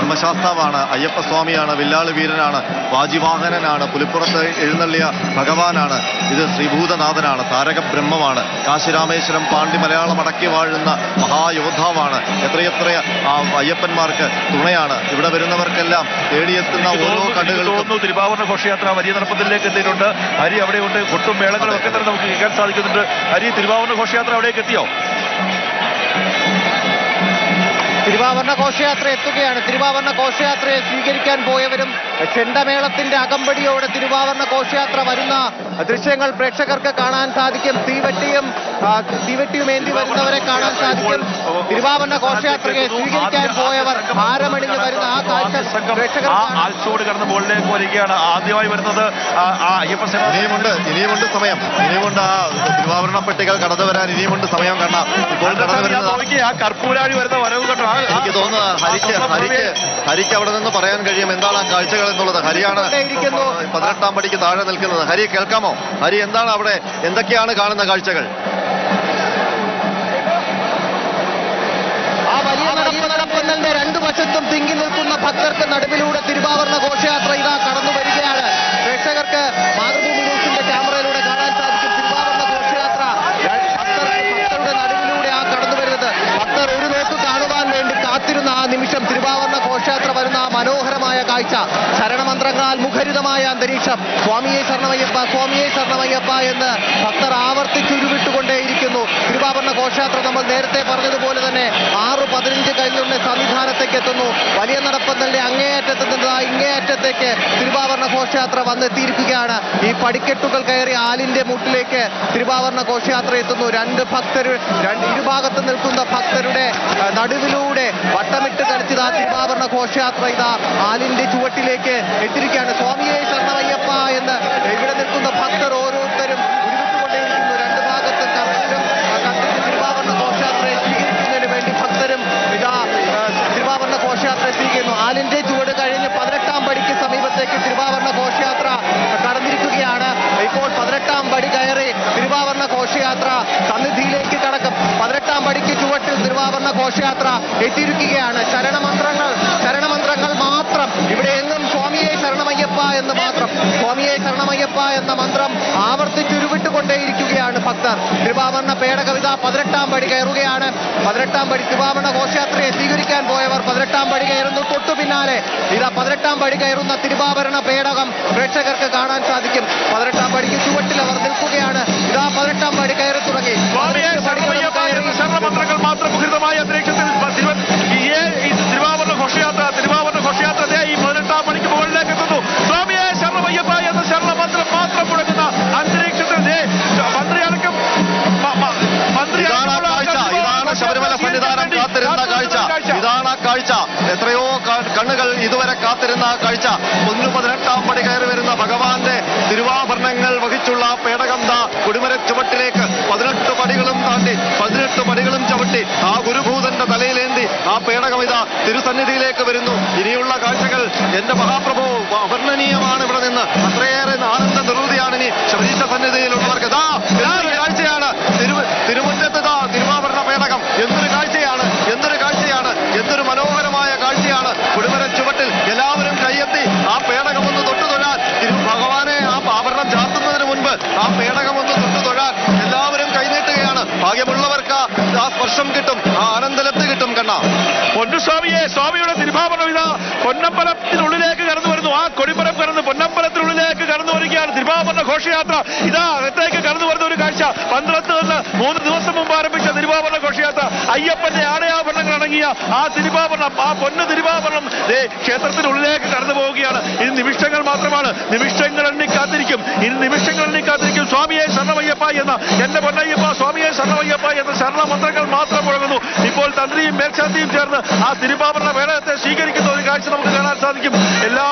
ധർമ്മശാസ്താവാണ്, അയ്യപ്പസ്വാമിയാണ്, വില്ലാളി വീരനാണ്, വാജിവാഹനനാണ്, പുലിപ്പുറത്ത് എഴുന്നള്ളിയ ഭഗവാനാണ്, ഇത് ശ്രീഭൂതനാഥനാണ്, താരകബ്രഹ്മമാണ്, കാശിരാമേശ്വരം പാണ്ഡി മലയാളം അടക്കി വാഴുന്ന മഹായോദ്ധാവാണ്. എത്രയെത്ര അയ്യപ്പന്മാർക്ക് തുണയാണ്. ഇവിടെ വരുന്നവർക്കെല്ലാം തേടിയെത്തുന്ന ഓരോ കണ്ണുകൾക്കും തിരുവാഭരണ ഘോഷയാത്ര വലിയ നടപ്പത്തിലേക്ക് എത്തിയിട്ടുണ്ട്. ഹരി അവിടെയുണ്ട്, കൊട്ടും മേളങ്ങളും ഒക്കെ തന്നെ നമുക്ക് കേൾക്കാൻ സാധിക്കുന്നുണ്ട്. ഹരി, തിരുവാഭരണ ഘോഷയാത്ര അവിടേക്ക് എത്തിയോ? തിരുവാഭരണ ഘോഷയാത്ര എത്തുകയാണ്. തിരുവാഭരണ ഘോഷയാത്രയെ സ്വീകരിക്കാൻ പോയവരും ചെണ്ടമേളത്തിന്റെ അകമ്പടിയോടെ തിരുവാഭരണ ഘോഷയാത്ര വരുന്ന ദൃശ്യങ്ങൾ പ്രേക്ഷകർക്ക് കാണാൻ സാധിക്കും. തീവെട്ടിയും ഏന്തി വരുന്നവരെ കാണാൻ സാധിക്കും. തിരുവാഭരണ ഘോഷയാത്രയെ സ്വീകരിക്കാൻ പോയവർ ഭാരമണിഞ്ഞ് വരുന്ന ആ കാഴ്ച പ്രേക്ഷകർ ആൽച്ചോട് കടന്ന് മുകളിലേക്ക് വരികയാണ്. ആദ്യമായി വരുന്നത് ഇനിയുമുണ്ട് സമയം, ഇനിയുമുണ്ട് ആ തിരുവാഭരണ പെട്ടികൾ കടന്നു വരാൻ ഇനിയുമുണ്ട് സമയം. കാണാം ഇപ്പോൾ കടന്നു വരുന്നത് ആ കർപ്പൂരാഴി വരുന്ന വരവ് കണ്ടോ? എനിക്ക് തോന്നുന്നത് ഹരിക്ക് അവിടെ നിന്ന് പറയാൻ കഴിയും എന്താണ് ആ കാഴ്ചകൾ എന്നുള്ളത്. ഹരിയാണ് 18ാം പടിക്ക് താഴെ നിൽക്കുന്നത്. ഹരി, കേൾക്കാമോ? ഹരി, എന്താണ് അവിടെ, എന്തൊക്കെയാണ് കാണുന്ന കാഴ്ചകൾ? ആ വലിയ നടപ്പന്തലിന്റെ രണ്ടു വശത്തും തിങ്ങി നിൽക്കുന്ന ഭക്തർക്ക് നടുവിലൂടെ തിരുവാഭരണ ഘോഷയാത്ര ഇതാ കടന്നു വരികയാണ്. പ്രേക്ഷകർക്ക് മാതൃഭൂമി ന്യൂസിന്റെ ക്യാമറയിലൂടെ കാണാൻ സാധിക്കും തിരുവാഭരണ ഘോഷയാത്ര ഭക്തരുടെ നടുവിലൂടെ ആ കടന്നു വരുന്നത്. ഭക്തർ ഒരു നോക്ക് കാണുവാൻ വേണ്ടി കാത്തിരുന്ന ആ നിമിഷം, തിരുവാഭരണ ഘോഷയാത്ര വരുന്ന ആ മനോഹരമായ കാഴ്ച, ശരണമന്ത്രങ്ങളാൽ മുഖരിതമായ അന്തരീക്ഷം, സ്വാമിയെ ശരണമയ്യപ്പ, സ്വാമിയെ ശരണമയ്യപ്പ എന്ന് ഭക്തർ ആവർത്തിച്ചുരുവിട്ടുകൊണ്ടേയിരിക്കുന്നു. തിരുവാഭരണ ഘോഷയാത്ര നമ്മൾ നേരത്തെ പറഞ്ഞതുപോലെ തന്നെ 6:15 കഴിഞ്ഞുകൊണ്ട് സന്നിധാനത്തേക്ക് എത്തുന്നു. വലിയ നടപ്പന്തലിന്റെ അങ്ങേയറ്റത്ത് നിന്ന് ഇങ്ങേയറ്റത്തേക്ക് തിരുവാഭരണ ഘോഷയാത്ര വന്നെത്തിയിരിക്കുകയാണ്. ഈ പടിക്കെട്ടുകൾ കയറി ആലിന്റെ മുട്ടിലേക്ക് തിരുവാഭരണ ഘോഷയാത്ര എത്തുന്നു. ഇരുഭാഗത്ത് നിൽക്കുന്ന ഭക്തരുടെ നടുവിലൂടെ വട്ടമിട്ട് കളിച്ചത് ആ തിരുവാഭരണ ഘോഷയാത്ര ഇതാ ആലിന്റെ ചുവട്ടിലേക്ക് എത്തിയിരിക്കുകയാണ്. സ്വാമിയെ ശരണമയ്യപ്പ എന്ന് ഇവിടെ നിൽക്കുന്ന ഭക്തർ ഓരോരുത്തരും ഉരുവിട്ടുകൊണ്ടേയിരിക്കുന്നു. രണ്ട് ഭാഗത്ത് കർപ്പൂരം കത്തിച്ച് തിരുവാഭരണ ഘോഷയാത്രയെ സ്വീകരിക്കുന്നതിന് വേണ്ടി ഭക്തരും ഇതാ തിരുവാഭരണ ഘോഷയാത്ര സ്വീകരിക്കുന്നു. ആലിന്റെ ചുവട് കഴിഞ്ഞ് 18ാം പടിക്ക് സമീപത്തേക്ക് തിരുവാഭരണ ഘോഷയാത്ര കടന്നിരിക്കുകയാണ്. ഇപ്പോൾ 18ാം പടി കയറി തിരുവാഭരണ ഘോഷയാത്ര സന്നിധിയിലേക്ക് കടക്കും. 18ാം പടിക്ക് ചുവട്ടിൽ തിരുവാഭരണ ഘോഷയാത്ര എത്തിയിരിക്കുകയാണ്. ശരണമന്ത്രങ്ങൾ മാത്രം ഇവിടെ എങ്ങും സ്വാമിയെ ശരണമയ്യപ്പ എന്ന് മാത്രം, സ്വാമിയെ ശരണമയ്യപ്പ എന്ന മന്ത്രം ആവർത്തിച്ചുരുവിട്ടുകൊണ്ടേയിരിക്കുകയാണ് ഭക്തർ. തിരുവാഭരണ പേടകവിത 18ാം പടി കയറുകയാണ്. 18ാം പടി തിരുവാഭരണ ഘോഷയാത്രയെ സ്വീകരിക്കാൻ പോയവർ 18ാം പടി കയറുന്നു. തൊട്ടു പിന്നാലെ ഇതാ 18ാം പടി കയറുന്ന തിരുവാഭരണ പേടകം പ്രേക്ഷകർക്ക് കാണാൻ സാധിക്കും. 18ാം പടിക്ക് ചുവട്ടിൽ അവർ നിൽക്കുകയാണ്. ഇതാ 18ാം പടി കയറി തുടങ്ങി. ശരണമന്ത്രങ്ങൾ മാത്രം മുഖരിതമായ അന്തരീക്ഷത്തിൽ തിരുവാഭരണ ഘോഷയാത്ര ഈ 18ാം പടിക്ക് മുകളിലേക്ക് എത്തുന്നു. സ്വാമിയെ ശരണമയ്യപ്പ എന്ന ശരണമന്ത്രം മാത്രം മുടങ്ങുന്ന അന്തരീക്ഷത്തിൽ മന്ത്രിയടക്കം ശബരിമല സന്നിധാനം കാത്തിരുന്ന കാഴ്ച ഇതാണ്. ആ കാഴ്ച എത്രയോ കണ്ണുകൾ ഇതുവരെ കാത്തിരുന്ന കാഴ്ച. 18ാം പടി കയറി വരുന്ന ഭഗവാന്റെ തിരുവാഭരണങ്ങൾ വഹിച്ചുള്ള പേടകം കൊടിമര ചുവട്ടിലേക്ക് 18 പടികളും താണ്ടി 18 പടികളും ചവിട്ടി ആ ഗുരുഭൂതന്റെ തലയിലേന്തി ആ പേടകം ഇതാ തിരുസന്നിധിയിലേക്ക് വരുന്നു. ഇനിയുള്ള കാഴ്ചകൾ എന്റെ മഹാപ്രഭു അവർണ്ണനീയമാണ്. ഇവിടെ നിന്ന് അത്രയേറെ ആനന്ദ നിർവൃതിയാണ് ഇനി ശബരീശ സന്നിധിയിലുള്ളവർക്ക്. കാഴ്ചയാണ് തിരുമുറ്റത്ത് തിരുവാഭരണ പേടകം. എന്തൊരു കാഴ്ചയാണ്, എന്തൊരു മനോഹരമായ കാഴ്ചയാണ്. കുടിമര ചുവട്ടിൽ എല്ലാവരും കൈയെത്തി ആ പേടകം ഒന്ന് തൊട്ടു തൊഴാൻ, ഭഗവാനെ ആ ആഭരണം ചാർത്തുന്നതിന് മുൻപ് ആ പേടകം ഒന്ന് തൊട്ടു തൊഴാൻ എല്ലാവരും കൈനീട്ടുകയാണ്. ഭാഗ്യമുള്ളവർക്ക് ആ സ്പർശം കിട്ടും, ആ ആനന്ദലത്ത് കിട്ടും. കണ്ണ പൊന്നുസ്വാമിയെ, സ്വാമിയുടെ തിരുവാഭരണം ഇതാ പൊന്നമ്പലത്തിനുള്ളിലേക്ക് കടന്നു വരുന്നു. ആ കൊടിമരം കടന്ന് പൊന്നമ്പലത്തിനുള്ളിലേക്ക് കടന്നു വരികയാണ്. തിരുവാഭരണ ഘോഷയാത്ര ഇതാ അകത്തേക്ക് കടന്നു വരുന്ന ഒരു കാഴ്ച. 3 ദിവസം മുമ്പ് ആരംഭിച്ച തിരുവാഭരണ ഘോഷയാത്ര അയ്യപ്പന്റെ ആടയാഭരണങ്ങൾ അടങ്ങിയ ആ തിരുവാഭരണം, ആ പൊന്നു തിരുവാഭരണം ക്ഷേത്രത്തിനുള്ളിലേക്ക് കടന്നു പോവുകയാണ്. ഇനി നിമിഷങ്ങൾ മാത്രമാണ്. നിമിഷങ്ങൾ എണ്ണി കാത്തിരിക്കും. സ്വാമിയെ ശരണമയ്യപ്പ എന്ന എന്റെ പൊന്നയ്യപ്പ, സ്വാമിയെ ശരണമയ്യപ്പ എന്ന ശരണമന്ത്രങ്ങൾ മാത്രം മുഴങ്ങുന്നു. ഇപ്പോൾ തന്ത്രിയും മേൽശാന്തിയും ചേർന്ന് ആ തിരുവാഭരണ പേടകത്തെ സ്വീകരിക്കുന്ന ഒരു കാഴ്ച നമുക്ക് കാണാൻ സാധിക്കും. എല്ലാ